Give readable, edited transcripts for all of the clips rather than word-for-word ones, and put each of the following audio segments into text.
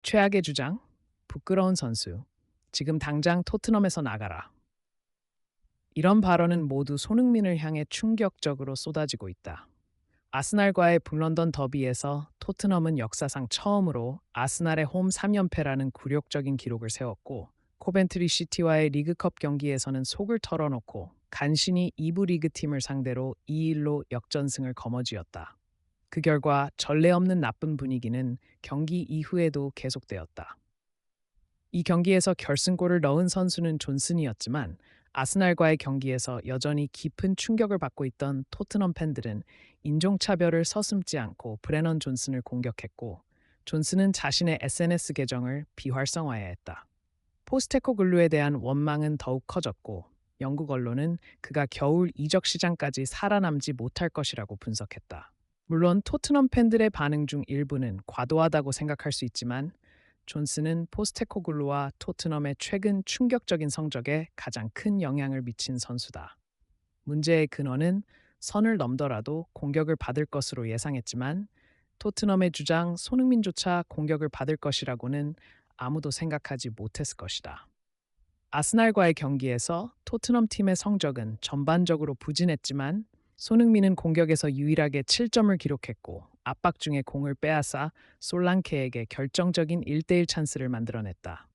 최악의 주장? 부끄러운 선수. 지금 당장 토트넘에서 나가라. 이런 발언은 모두 손흥민을 향해 충격적으로 쏟아지고 있다. 아스날과의 북런던 더비에서 토트넘은 역사상 처음으로 아스날의 홈 3연패라는 굴욕적인 기록을 세웠고, 코벤트리 시티와의 리그컵 경기에서는 속을 털어놓고 간신히 2부 리그팀을 상대로 2-1로 역전승을 거머쥐었다. 그 결과 전례 없는 나쁜 분위기는 경기 이후에도 계속되었다. 이 경기에서 결승골을 넣은 선수는 존슨이었지만, 아스날과의 경기에서 여전히 깊은 충격을 받고 있던 토트넘 팬들은 인종차별을 서슴지 않고 브레넌 존슨을 공격했고, 존슨은 자신의 SNS 계정을 비활성화해야 했다. 포스테코글루에 대한 원망은 더욱 커졌고, 영국 언론은 그가 겨울 이적 시장까지 살아남지 못할 것이라고 분석했다. 물론 토트넘 팬들의 반응 중 일부는 과도하다고 생각할 수 있지만, 존슨은 포스테코글루와 토트넘의 최근 충격적인 성적에 가장 큰 영향을 미친 선수다. 문제의 근원은 선을 넘더라도 공격을 받을 것으로 예상했지만, 토트넘의 주장 손흥민조차 공격을 받을 것이라고는 아무도 생각하지 못했을 것이다. 아스날과의 경기에서 토트넘 팀의 성적은 전반적으로 부진했지만, 손흥민은 공격에서 유일하게 7점을 기록했고, 압박 중에 공을 빼앗아 솔랑케에게 결정적인 1대1 찬스를 만들어냈다.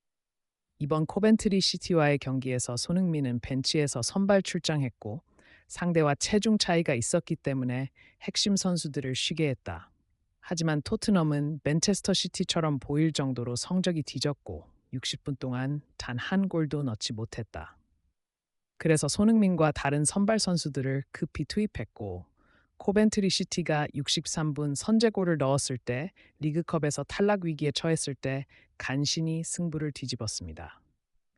이번 코벤트리 시티와의 경기에서 손흥민은 벤치에서 선발 출장했고, 상대와 체중 차이가 있었기 때문에 핵심 선수들을 쉬게 했다. 하지만 토트넘은 맨체스터 시티처럼 보일 정도로 성적이 뒤졌고, 60분 동안 단 한 골도 넣지 못했다. 그래서 손흥민과 다른 선발 선수들을 급히 투입했고, 코벤트리 시티가 63분 선제골을 넣었을 때, 리그컵에서 탈락 위기에 처했을 때 간신히 승부를 뒤집었습니다.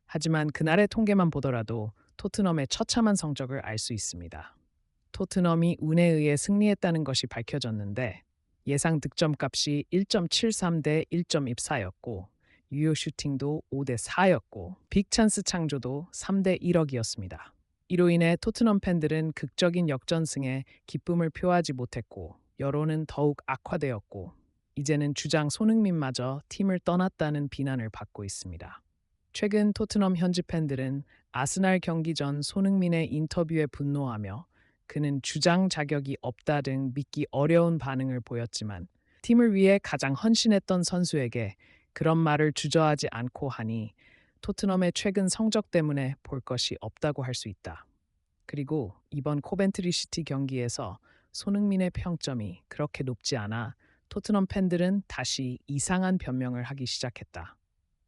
하지만 그날의 통계만 보더라도 토트넘의 처참한 성적을 알 수 있습니다. 토트넘이 운에 의해 승리했다는 것이 밝혀졌는데, 예상 득점값이 1.73 대 1.24였고, 유효 슈팅도 5대 4였고, 빅찬스 창조도 3대 1억이었습니다. 이로 인해 토트넘 팬들은 극적인 역전승에 기쁨을 표하지 못했고, 여론은 더욱 악화되었고, 이제는 주장 손흥민마저 팀을 떠났다는 비난을 받고 있습니다. 최근 토트넘 현지 팬들은 아스날 경기 전 손흥민의 인터뷰에 분노하며, 그는 주장 자격이 없다 등 믿기 어려운 반응을 보였지만, 팀을 위해 가장 헌신했던 선수에게 그런 말을 주저하지 않고 하니 토트넘의 최근 성적 때문에 볼 것이 없다고 할 수 있다. 그리고 이번 코벤트리 시티 경기에서 손흥민의 평점이 그렇게 높지 않아 토트넘 팬들은 다시 이상한 변명을 하기 시작했다.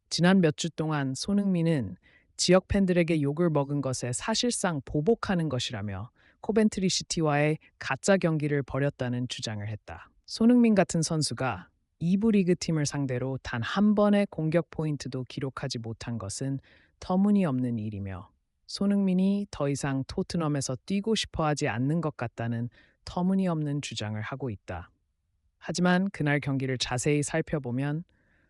지난 몇 주 동안 손흥민은 지역 팬들에게 욕을 먹은 것에 사실상 보복하는 것이라며 코벤트리 시티와의 가짜 경기를 벌였다는 주장을 했다. 손흥민 같은 선수가 2부 리그 팀을 상대로 단 한 번의 공격 포인트도 기록하지 못한 것은 터무니없는 일이며, 손흥민이 더 이상 토트넘에서 뛰고 싶어 하지 않는 것 같다는 터무니없는 주장을 하고 있다. 하지만 그날 경기를 자세히 살펴보면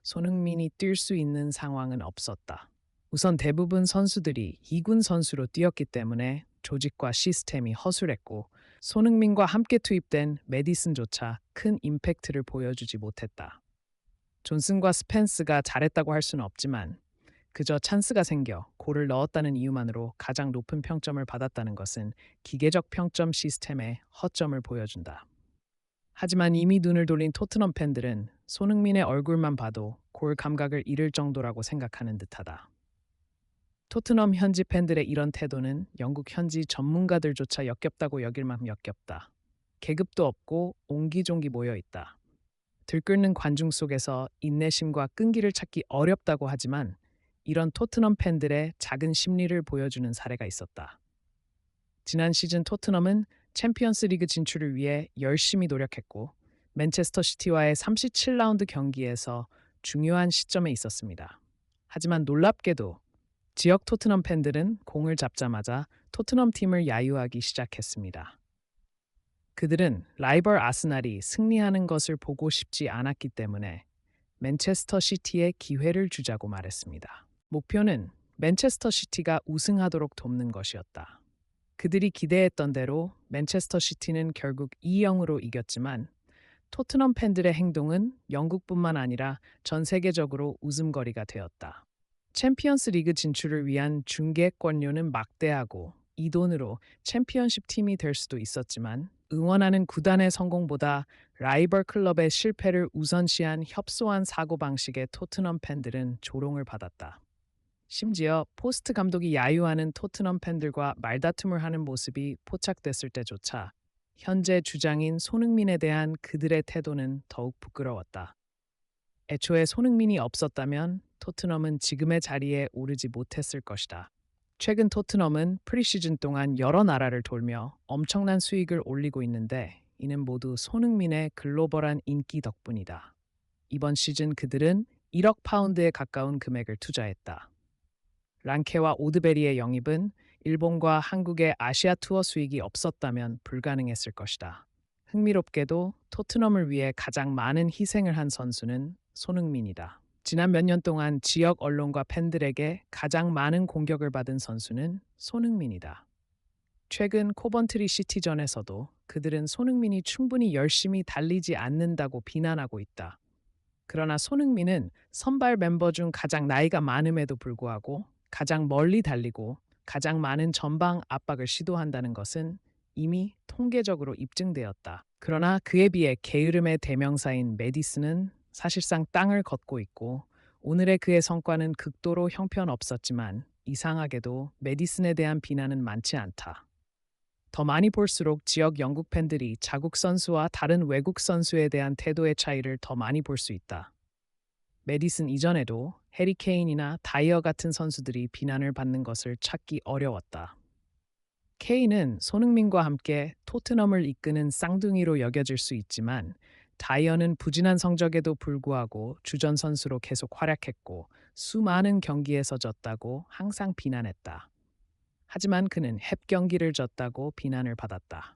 손흥민이 뛸 수 있는 상황은 없었다. 우선 대부분 선수들이 2군 선수로 뛰었기 때문에 조직과 시스템이 허술했고, 손흥민과 함께 투입된 메디슨조차 큰 임팩트를 보여주지 못했다. 존슨과 스펜스가 잘했다고 할 수는 없지만, 그저 찬스가 생겨 골을 넣었다는 이유만으로 가장 높은 평점을 받았다는 것은 기계적 평점 시스템의 허점을 보여준다. 하지만 이미 눈을 돌린 토트넘 팬들은 손흥민의 얼굴만 봐도 골 감각을 잃을 정도라고 생각하는 듯하다. 토트넘 현지 팬들의 이런 태도는 영국 현지 전문가들조차 역겹다고 여길 만큼 역겹다. 계급도 없고 옹기종기 모여 있다. 들끓는 관중 속에서 인내심과 끈기를 찾기 어렵다고 하지만, 이런 토트넘 팬들의 작은 심리를 보여주는 사례가 있었다. 지난 시즌 토트넘은 챔피언스 리그 진출을 위해 열심히 노력했고, 맨체스터 시티와의 37라운드 경기에서 중요한 시점에 있었습니다. 하지만 놀랍게도 지역 토트넘 팬들은 공을 잡자마자 토트넘 팀을 야유하기 시작했습니다. 그들은 라이벌 아스날이 승리하는 것을 보고 싶지 않았기 때문에 맨체스터 시티에 기회를 주자고 말했습니다. 목표는 맨체스터 시티가 우승하도록 돕는 것이었다. 그들이 기대했던 대로 맨체스터 시티는 결국 2-0으로 이겼지만, 토트넘 팬들의 행동은 영국뿐만 아니라 전 세계적으로 웃음거리가 되었다. 챔피언스 리그 진출을 위한 중계권료는 막대하고 이 돈으로 챔피언십 팀이 될 수도 있었지만 응원하는 구단의 성공보다 라이벌 클럽의 실패를 우선시한 협소한 사고방식의 토트넘 팬들은 조롱을 받았다. 심지어 포스트 감독이 야유하는 토트넘 팬들과 말다툼을 하는 모습이 포착됐을 때조차 현재 주장인 손흥민에 대한 그들의 태도는 더욱 부끄러웠다. 애초에 손흥민이 없었다면 토트넘은 지금의 자리에 오르지 못했을 것이다. 최근 토트넘은 프리시즌 동안 여러 나라를 돌며 엄청난 수익을 올리고 있는데 이는 모두 손흥민의 글로벌한 인기 덕분이다. 이번 시즌 그들은 1억 파운드에 가까운 금액을 투자했다. 란케와 오드베리의 영입은 일본과 한국의 아시아 투어 수익이 없었다면 불가능했을 것이다. 흥미롭게도 토트넘을 위해 가장 많은 희생을 한 선수는 손흥민이다. 지난 몇 년 동안 지역 언론과 팬들에게 가장 많은 공격을 받은 선수는 손흥민이다. 최근 코번트리 시티전에서도 그들은 손흥민이 충분히 열심히 달리지 않는다고 비난하고 있다. 그러나 손흥민은 선발 멤버 중 가장 나이가 많음에도 불구하고 가장 멀리 달리고 가장 많은 전방 압박을 시도한다는 것은 이미 통계적으로 입증되었다. 그러나 그에 비해 게으름의 대명사인 메디슨은 사실상 땅을 걷고 있고 오늘의 그의 성과는 극도로 형편없었지만 이상하게도 메디슨에 대한 비난은 많지 않다. 더 많이 볼수록 지역 영국 팬들이 자국 선수와 다른 외국 선수에 대한 태도의 차이를 더 많이 볼 수 있다. 메디슨 이전에도 해리 케인이나 다이어 같은 선수들이 비난을 받는 것을 찾기 어려웠다. 케인은 손흥민과 함께 토트넘을 이끄는 쌍둥이로 여겨질 수 있지만 다이어는 부진한 성적에도 불구하고 주전 선수로 계속 활약했고 수많은 경기에서 졌다고 항상 비난했다. 하지만 그는 햅 경기를 졌다고 비난을 받았다.